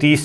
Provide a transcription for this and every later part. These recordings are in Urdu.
30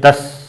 10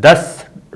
10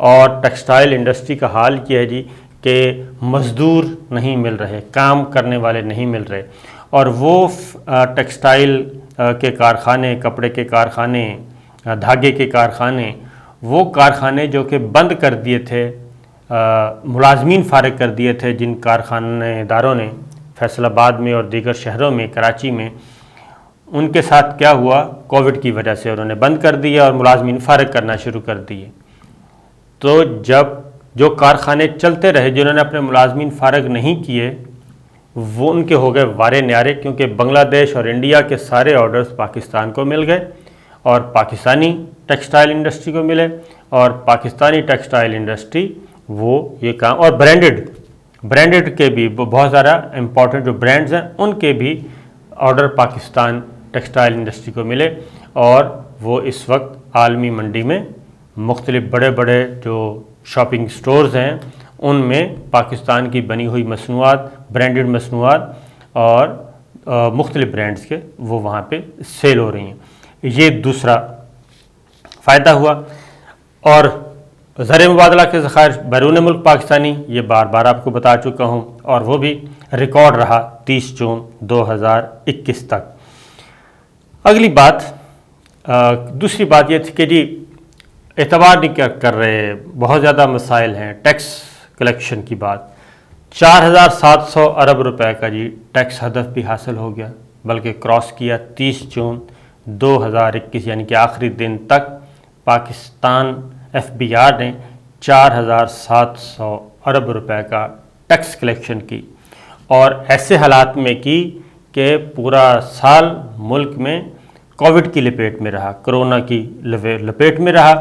اور ٹیکسٹائل انڈسٹری کا حال یہ ہے جی کہ مزدور نہیں مل رہے، کام کرنے والے نہیں مل رہے، اور وہ ٹیکسٹائل کے کارخانے، کپڑے کے کارخانے، دھاگے کے کارخانے، وہ کارخانے جو کہ بند کر دیے تھے، ملازمین فارغ کر دیے تھے جن کارخانے داروں نے فیصل آباد میں اور دیگر شہروں میں، کراچی میں، ان کے ساتھ کیا ہوا؟ کووڈ کی وجہ سے انہوں نے بند کر دیا اور ملازمین فارغ کرنا شروع کر دیے۔ تو جب جو کارخانے چلتے رہے، جنہوں نے اپنے ملازمین فارغ نہیں کیے، وہ ان کے ہو گئے وارے نیارے، کیونکہ بنگلہ دیش اور انڈیا کے سارے آرڈرز پاکستان کو مل گئے اور پاکستانی ٹیکسٹائل انڈسٹری کو ملے، اور پاکستانی ٹیکسٹائل انڈسٹری وہ یہ کام، اور برانڈڈ کے بھی بہت زیادہ امپورٹنٹ جو برانڈز ہیں ان کے بھی آرڈر پاکستان ٹیکسٹائل انڈسٹری کو ملے، اور وہ اس وقت عالمی منڈی میں مختلف بڑے بڑے جو شاپنگ سٹورز ہیں ان میں پاکستان کی بنی ہوئی مصنوعات، برانڈڈ مصنوعات اور مختلف برانڈز کے وہ وہاں پہ سیل ہو رہی ہیں۔ یہ دوسرا فائدہ ہوا۔ اور زر مبادلہ کے ذخائر بیرون ملک پاکستانی، یہ بار بار آپ کو بتا چکا ہوں، اور وہ بھی ریکارڈ رہا 30 جون 2021 تک۔ اگلی بات، دوسری بات یہ تھی کہ جی اعتبار نہیں کر رہے، بہت زیادہ مسائل ہیں، ٹیکس کلیکشن کی بات۔ 4700 ارب روپے کا جی ٹیکس ہدف بھی حاصل ہو گیا، بلکہ کراس کیا 30 جون 2021، یعنی کہ آخری دن تک پاکستان ایف بی آر نے 4700 ارب روپے کا ٹیکس کلیکشن کی، اور ایسے حالات میں کی کہ پورا سال ملک میں کووڈ کی لپیٹ میں رہا، کرونا کی لپیٹ میں رہا،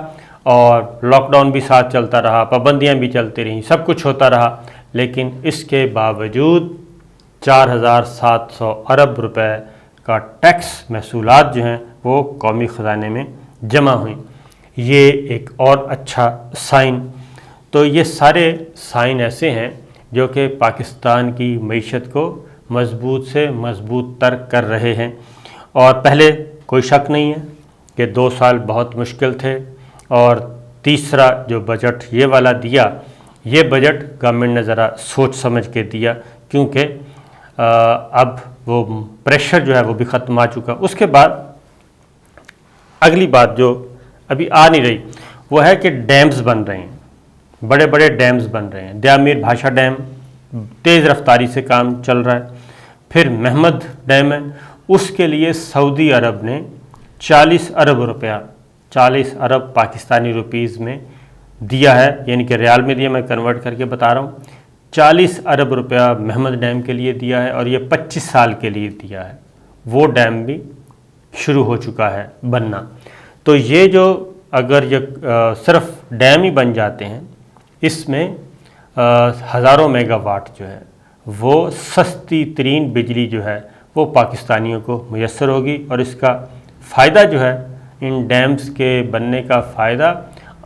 اور لاک ڈاؤن بھی ساتھ چلتا رہا، پابندیاں بھی چلتی رہیں، سب کچھ ہوتا رہا، لیکن اس کے باوجود 4700 ارب روپے کا ٹیکس محصولات جو ہیں وہ قومی خزانے میں جمع ہوئیں۔ یہ ایک اور اچھا سائن۔ تو یہ سارے سائن ایسے ہیں جو کہ پاکستان کی معیشت کو مضبوط سے مضبوط تر کر رہے ہیں، اور پہلے کوئی شک نہیں ہے کہ 2 سال بہت مشکل تھے، اور تیسرا جو بجٹ یہ والا دیا، یہ بجٹ گورنمنٹ نے ذرا سوچ سمجھ کے دیا، کیونکہ اب وہ پریشر جو ہے وہ بھی ختم آ چکا۔ اس کے بعد اگلی بات جو ابھی آ نہیں رہی وہ ہے کہ ڈیمز بن رہے ہیں، بڑے بڑے ڈیمز بن رہے ہیں۔ دیامیر بھاشا ڈیم تیز رفتاری سے کام چل رہا ہے، پھر محمد ڈیم ہے، اس کے لیے سعودی عرب نے 40 ارب روپیہ، 40 ارب پاکستانی روپیز میں دیا ہے، یعنی کہ ریال میں دیا، میں کنورٹ کر کے بتا رہا ہوں۔ 40 ارب روپیہ محمد ڈیم کے لیے دیا ہے، اور یہ 25 سال کے لیے دیا ہے۔ وہ ڈیم بھی شروع ہو چکا ہے بننا۔ تو یہ جو اگر یہ صرف ڈیم ہی بن جاتے ہیں، اس میں ہزاروں میگا واٹ جو ہے وہ سستی ترین بجلی جو ہے وہ پاکستانیوں کو میسر ہوگی، اور اس کا فائدہ جو ہے، ان ڈیمز کے بننے کا فائدہ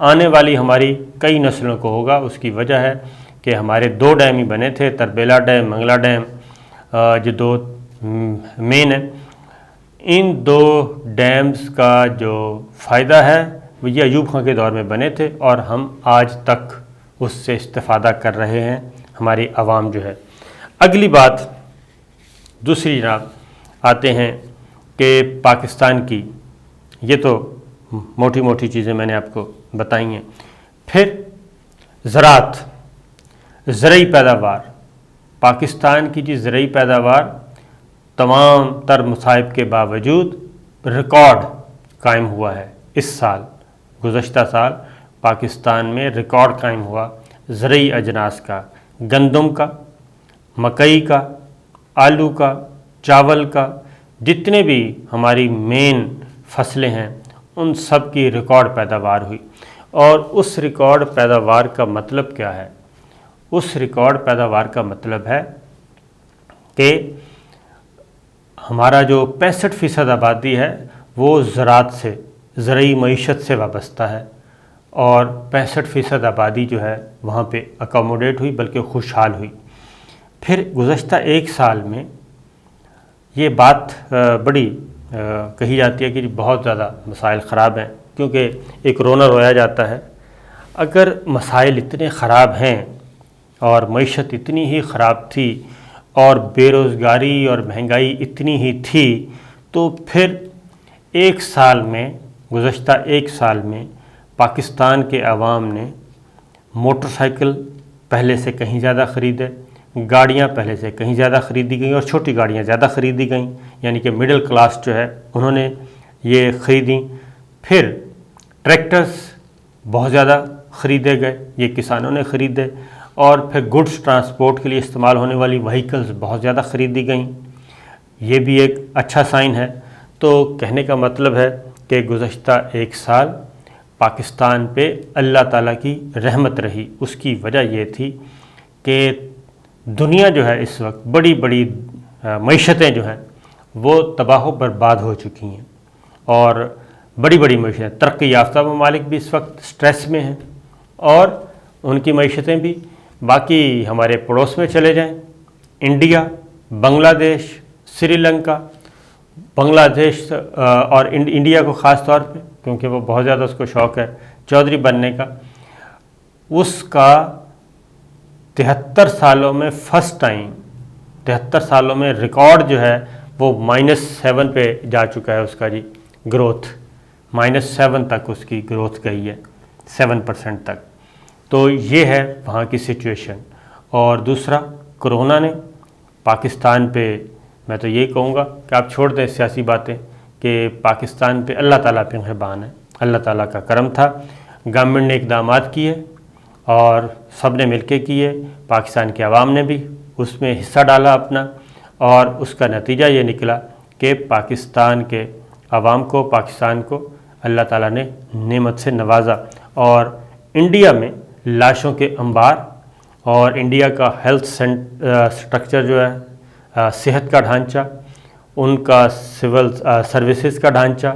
آنے والی ہماری کئی نسلوں کو ہوگا۔ اس کی وجہ ہے کہ ہمارے 2 ڈیم ہی بنے تھے، تربیلا ڈیم، منگلا ڈیم، جو 2 مین ہیں۔ ان 2 ڈیمز کا جو فائدہ ہے وہ یہ ایوب خان کے دور میں بنے تھے، اور ہم آج تک اس سے استفادہ کر رہے ہیں، ہماری عوام جو ہے۔ اگلی بات دوسری جناب آتے ہیں کہ پاکستان کی، یہ تو موٹی موٹی چیزیں میں نے آپ کو بتائی ہیں۔ پھر زراعت، زرعی پیداوار، پاکستان کی زرعی پیداوار تمام تر مصائب کے باوجود ریکارڈ قائم ہوا ہے۔ اس سال، گزشتہ سال پاکستان میں ریکارڈ قائم ہوا زرعی اجناس کا، گندم کا، مکئی کا، آلو کا، چاول کا، جتنے بھی ہماری مین فصلیں ہیں ان سب کی ریکارڈ پیداوار ہوئی۔ اور اس ریکارڈ پیداوار کا مطلب کیا ہے؟ اس ریکارڈ پیداوار کا مطلب ہے کہ ہمارا جو 65% آبادی ہے وہ زراعت سے، زرعی معیشت سے وابستہ ہے، اور 65% آبادی جو ہے وہاں پہ اکوموڈیٹ ہوئی، بلکہ خوشحال ہوئی۔ پھر گزشتہ 1 سال میں یہ بات بڑی کہی جاتی ہے کہ بہت زیادہ مسائل خراب ہیں، کیونکہ ایک رونا رویا جاتا ہے۔ اگر مسائل اتنے خراب ہیں اور معیشت اتنی ہی خراب تھی اور بے روزگاری اور مہنگائی اتنی ہی تھی، تو پھر گزشتہ ایک سال میں پاکستان کے عوام نے موٹر سائیکل پہلے سے کہیں زیادہ خریدے، گاڑیاں پہلے سے کہیں زیادہ خریدی گئیں اور چھوٹی گاڑیاں زیادہ خریدی گئیں، یعنی کہ مڈل کلاس جو ہے انہوں نے یہ خریدیں۔ پھر ٹریکٹرز بہت زیادہ خریدے گئے، یہ کسانوں نے خریدے، اور پھر گڈس ٹرانسپورٹ کے لیے استعمال ہونے والی وہیکلز بہت زیادہ خریدی گئیں، یہ بھی ایک اچھا سائن ہے۔ تو کہنے کا مطلب ہے کہ گزشتہ ایک سال پاکستان پہ اللہ تعالیٰ کی رحمت رہی۔ اس کی وجہ یہ تھی کہ دنیا جو ہے اس وقت بڑی بڑی معیشتیں جو ہیں وہ تباہ و برباد ہو چکی ہیں، اور بڑی بڑی معیشتیں، ترقی یافتہ ممالک بھی اس وقت سٹریس میں ہیں، اور ان کی معیشتیں بھی۔ باقی ہمارے پڑوس میں چلے جائیں، انڈیا، بنگلہ دیش، سری لنکا، بنگلہ دیش اور انڈیا کو خاص طور پہ، کیونکہ وہ بہت زیادہ اس کو شوق ہے چودھری بننے کا، اس کا 73 سالوں میں فرسٹ ٹائم، 73 سالوں میں ریکارڈ جو ہے وہ -7 پہ جا چکا ہے اس کا جی گروتھ، -7 تک اس کی گروتھ گئی ہے، 7% تک۔ تو یہ ہے وہاں کی سچویشن۔ اور دوسرا، کرونا نے پاکستان پہ، میں تو یہ کہوں گا کہ آپ چھوڑ دیں سیاسی باتیں، کہ پاکستان پہ اللہ تعالیٰ پہ مہربان ہے، اللہ تعالیٰ کا کرم تھا۔ گورنمنٹ نے اقدامات کیے اور سب نے مل کے کیے، پاکستان کے عوام نے بھی اس میں حصہ ڈالا اپنا، اور اس کا نتیجہ یہ نکلا کہ پاکستان کے عوام کو، پاکستان کو اللہ تعالیٰ نے نعمت سے نوازا، اور انڈیا میں لاشوں کے انبار، اور انڈیا کا ہیلتھ سٹرکچر جو ہے، صحت کا ڈھانچہ، ان کا سول سروسز کا ڈھانچہ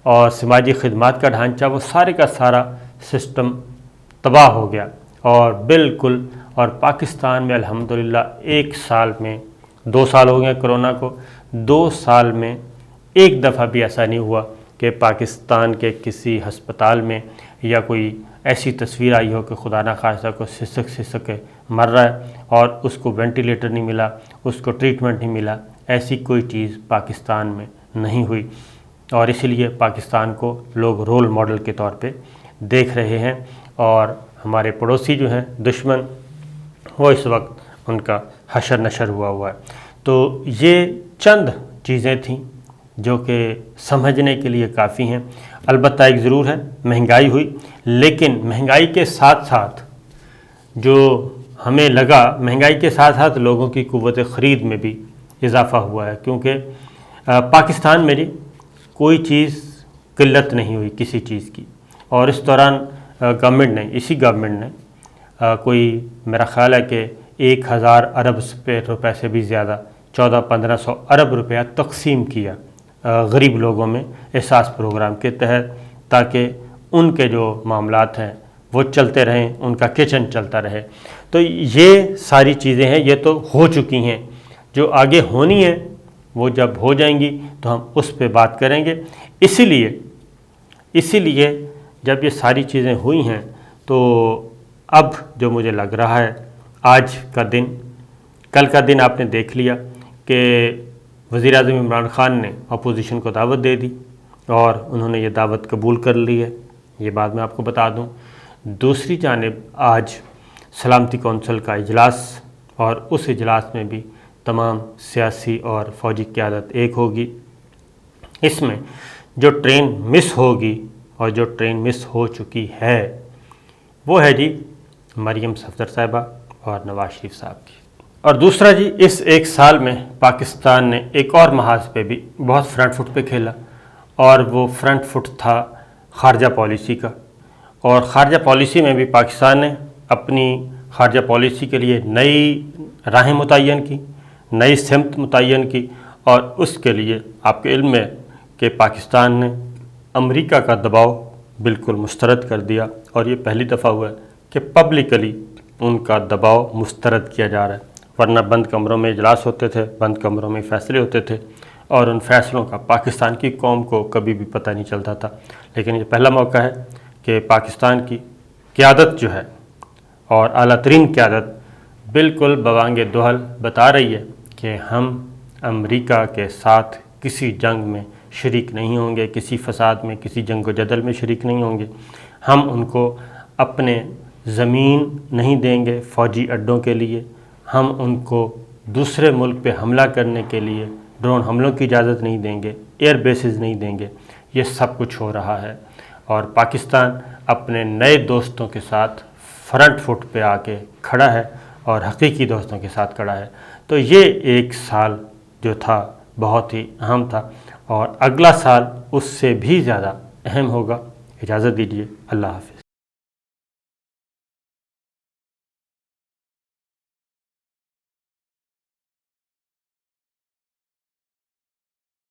اور سماجی خدمات کا ڈھانچہ، وہ سارے کا سارا سسٹم تباہ ہو گیا، اور بالکل۔ اور پاکستان میں الحمدللہ ایک سال میں، 2 سال ہو گئے کرونا کو، 2 سال میں ایک دفعہ بھی ایسا نہیں ہوا کہ پاکستان کے کسی ہسپتال میں یا کوئی ایسی تصویر آئی ہو کہ خدا نخواستہ کو سسک کے مر رہا ہے اور اس کو وینٹیلیٹر نہیں ملا، اس کو ٹریٹمنٹ نہیں ملا، ایسی کوئی چیز پاکستان میں نہیں ہوئی، اور اسی لیے پاکستان کو لوگ رول ماڈل کے طور پہ دیکھ رہے ہیں، اور ہمارے پڑوسی جو ہیں دشمن، وہ اس وقت ان کا حشر نشر ہوا ہے۔ تو یہ چند چیزیں تھیں جو کہ سمجھنے کے لیے کافی ہیں۔ البتہ ایک ضرور ہے، مہنگائی ہوئی، لیکن مہنگائی کے ساتھ ساتھ جو ہمیں لگا، مہنگائی کے ساتھ ساتھ لوگوں کی قوت خرید میں بھی اضافہ ہوا ہے، کیونکہ پاکستان میں جی کوئی چیز قلت نہیں ہوئی کسی چیز کی، اور اس دوران اسی گورنمنٹ نے کوئی، میرا خیال ہے کہ 1000 ارب روپے سے بھی زیادہ، 1400-1500 ارب روپیہ تقسیم کیا غریب لوگوں میں احساس پروگرام کے تحت، تاکہ ان کے جو معاملات ہیں وہ چلتے رہیں، ان کا کچن چلتا رہے۔ تو یہ ساری چیزیں ہیں، یہ تو ہو چکی ہیں، جو آگے ہونی ہیں وہ جب ہو جائیں گی تو ہم اس پہ بات کریں گے۔ اسی لیے جب یہ ساری چیزیں ہوئی ہیں تو اب جو مجھے لگ رہا ہے، آج کا دن، کل کا دن آپ نے دیکھ لیا کہ وزیر اعظم عمران خان نے اپوزیشن کو دعوت دے دی، اور انہوں نے یہ دعوت قبول کر لی ہے، یہ بات میں آپ کو بتا دوں۔ دوسری جانب آج سلامتی کونسل کا اجلاس، اور اس اجلاس میں بھی تمام سیاسی اور فوجی قیادت ایک ہوگی۔ اس میں جو ٹرین مس ہوگی اور جو ٹرین مس ہو چکی ہے وہ ہے جی مریم صفدر صاحبہ اور نواز شریف صاحب کی۔ اور دوسرا جی، اس ایک سال میں پاکستان نے ایک اور محاذ پہ بھی بہت فرنٹ فٹ پہ کھیلا، اور وہ فرنٹ فٹ تھا خارجہ پالیسی کا۔ اور خارجہ پالیسی میں بھی پاکستان نے اپنی خارجہ پالیسی کے لیے نئی راہیں متعین کی، نئی سمت متعین کی، اور اس کے لیے آپ کے علم میں کہ پاکستان نے امریکہ کا دباؤ بالکل مسترد کر دیا، اور یہ پہلی دفعہ ہوا ہے کہ پبلکلی ان کا دباؤ مسترد کیا جا رہا ہے، ورنہ بند کمروں میں اجلاس ہوتے تھے، بند کمروں میں فیصلے ہوتے تھے، اور ان فیصلوں کا پاکستان کی قوم کو کبھی بھی پتہ نہیں چلتا تھا۔ لیکن یہ پہلا موقع ہے کہ پاکستان کی قیادت جو ہے اور اعلیٰ ترین قیادت بالکل بوانگ دہل بتا رہی ہے کہ ہم امریکہ کے ساتھ کسی جنگ میں شریک نہیں ہوں گے، کسی فساد میں، کسی جنگ و جدل میں شریک نہیں ہوں گے۔ ہم ان کو اپنے زمین نہیں دیں گے فوجی اڈوں کے لیے، ہم ان کو دوسرے ملک پہ حملہ کرنے کے لیے ڈرون حملوں کی اجازت نہیں دیں گے، ایئر بیسز نہیں دیں گے۔ یہ سب کچھ ہو رہا ہے اور پاکستان اپنے نئے دوستوں کے ساتھ فرنٹ فٹ پہ آ کے کھڑا ہے اور حقیقی دوستوں کے ساتھ کھڑا ہے۔ تو یہ ایک سال جو تھا بہت ہی اہم تھا اور اگلا سال اس سے بھی زیادہ اہم ہوگا۔ اجازت دیجیے، اللہ حافظ۔